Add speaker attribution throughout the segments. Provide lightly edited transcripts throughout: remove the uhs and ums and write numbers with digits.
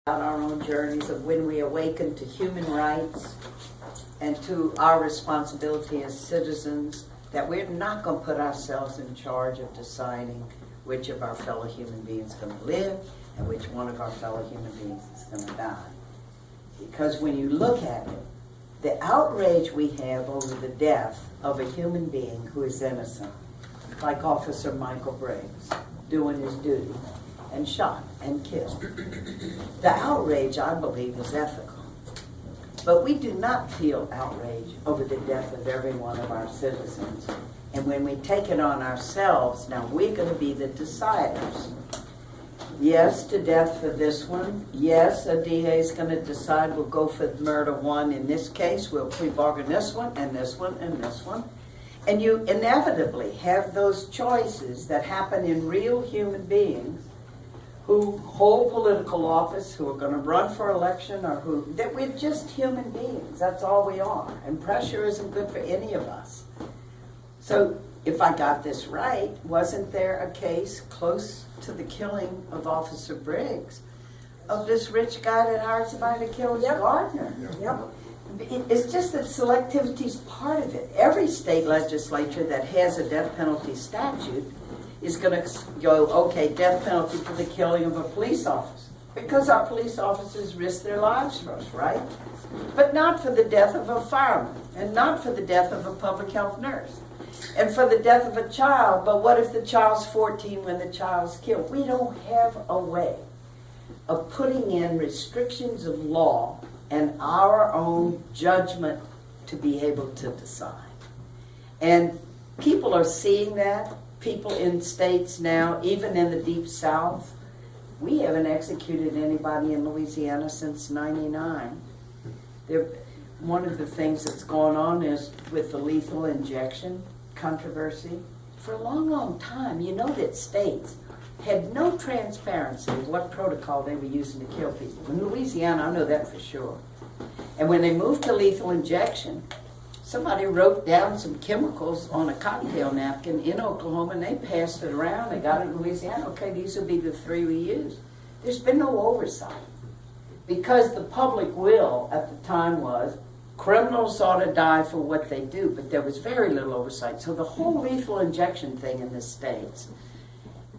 Speaker 1: our own journeys of when we awaken to human rights and to our responsibility as citizens, that we're not going to put ourselves in charge of deciding which of our fellow human beings is going to live and which one of our fellow human beings is going to die. Because when you look at it, the outrage we have over the death of a human being who is innocent, like Officer Michael Briggs doing his duty and shot and killed. The outrage, I believe, is ethical. But we do not feel outrage over the death of every one of our citizens. And when we take it on ourselves, now we're going to be the deciders. Yes to death for this one. Yes, a DA is going to decide we'll go for murder one in this case. We'll plea bargain this one and this one and this one. And you inevitably have those choices that happen in real human beings who hold political office, who are going to run for election, or that we're just human beings. That's all we are. And pressure isn't good for any of us. So if I got this right, wasn't there a case close to the killing of Officer Briggs of this rich guy that hired somebody to kill his gardener?
Speaker 2: Yep.
Speaker 1: It's just that selectivity is part of it. Every state legislature that has a death penalty statute is going to go, okay, death penalty for the killing of a police officer. Because our police officers risk their lives for us, right? But not for the death of a fireman, and not for the death of a public health nurse, and for the death of a child. But what if the child's 14 when the child's killed? We don't have a way of putting in restrictions of law and our own judgment to be able to decide. And people are seeing that. People in states now, even in the Deep South, we haven't executed anybody in Louisiana since '99. One of the things that's going on is with the lethal injection controversy. For a long, long time, you know that states had no transparency of what protocol they were using to kill people. In Louisiana, I know that for sure. And when they moved to lethal injection, somebody wrote down some chemicals on a cocktail napkin in Oklahoma, and they passed it around. They got it in Louisiana. Okay, these will be the 3 we use. There's been no oversight because the public will at the time was criminals ought to die for what they do, but there was very little oversight. So the whole lethal injection thing in the States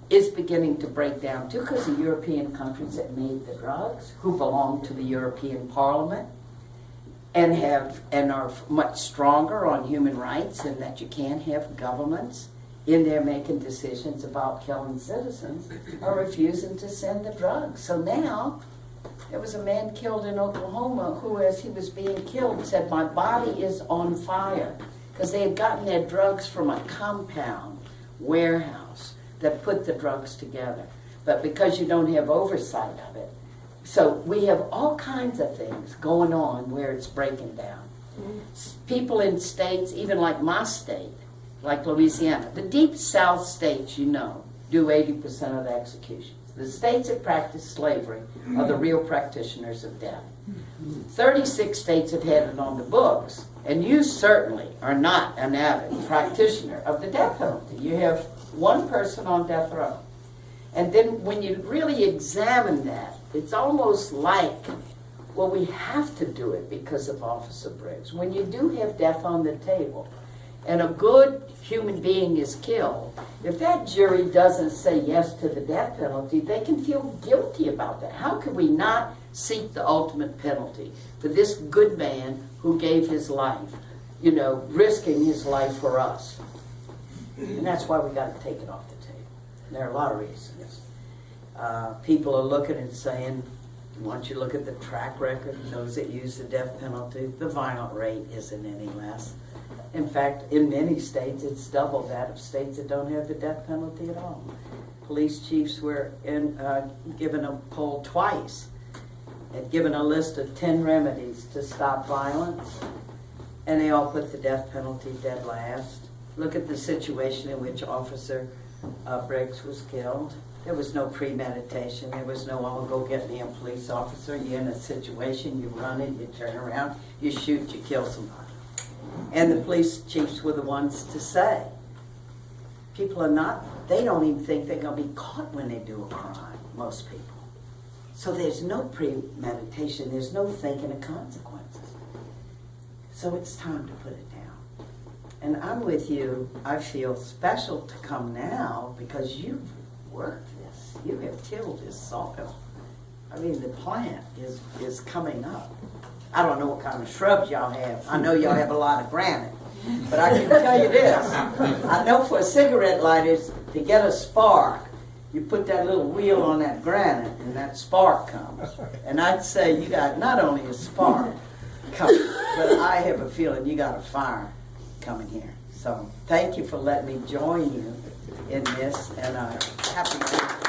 Speaker 1: is beginning to break down too, because the European countries that made the drugs, who belong to the European Parliament, and are much stronger on human rights, and that you can't have governments in there making decisions about killing citizens, are refusing to send the drugs. So now, there was a man killed in Oklahoma who, as he was being killed, said, "My body is on fire," because they had gotten their drugs from a compound warehouse that put the drugs together. But because you don't have oversight of it, so we have all kinds of things going on where it's breaking down. People in states, even like my state, like Louisiana, the Deep South states, you know, do 80% of the executions. The states that practice slavery are the real practitioners of death. 36 states have had it on the books, and you certainly are not an avid practitioner of the death penalty. You have one person on death row. And then when you really examine that, it's almost like, well, we have to do it because of Officer Briggs. When you do have death on the table and a good human being is killed, if that jury doesn't say yes to the death penalty, they can feel guilty about that. How could we not seek the ultimate penalty for this good man who gave his life, you know, risking his life for us? And that's why we got to take it off the table. And there are a lot of reasons. People are looking and saying, once you look at the track record of those that use the death penalty, the violent rate isn't any less. In fact, in many states, it's double that of states that don't have the death penalty at all. Police chiefs were given a poll twice, had given a list of 10 remedies to stop violence, and they all put the death penalty dead last. Look at the situation in which Officer Briggs was killed. There was no premeditation. There was no, "I'll go get me a police officer." You're in a situation, you run it, you turn around, you shoot, you kill somebody. And the police chiefs were the ones to say. People are not, they don't even think they're going to be caught when they do a crime, most people. So there's no premeditation, there's no thinking of consequences. So it's time to put it down. And I'm with you. I feel special to come now because you've worked this. You have tilled this soil. I mean, the plant is coming up. I don't know what kind of shrubs y'all have. I know y'all have a lot of granite. But I can tell you this. I know for cigarette lighters, to get a spark, you put that little wheel on that granite and that spark comes. And I'd say you got not only a spark coming, but I have a feeling you got a fire coming here. So thank you for letting me join you in this, and I'm happy to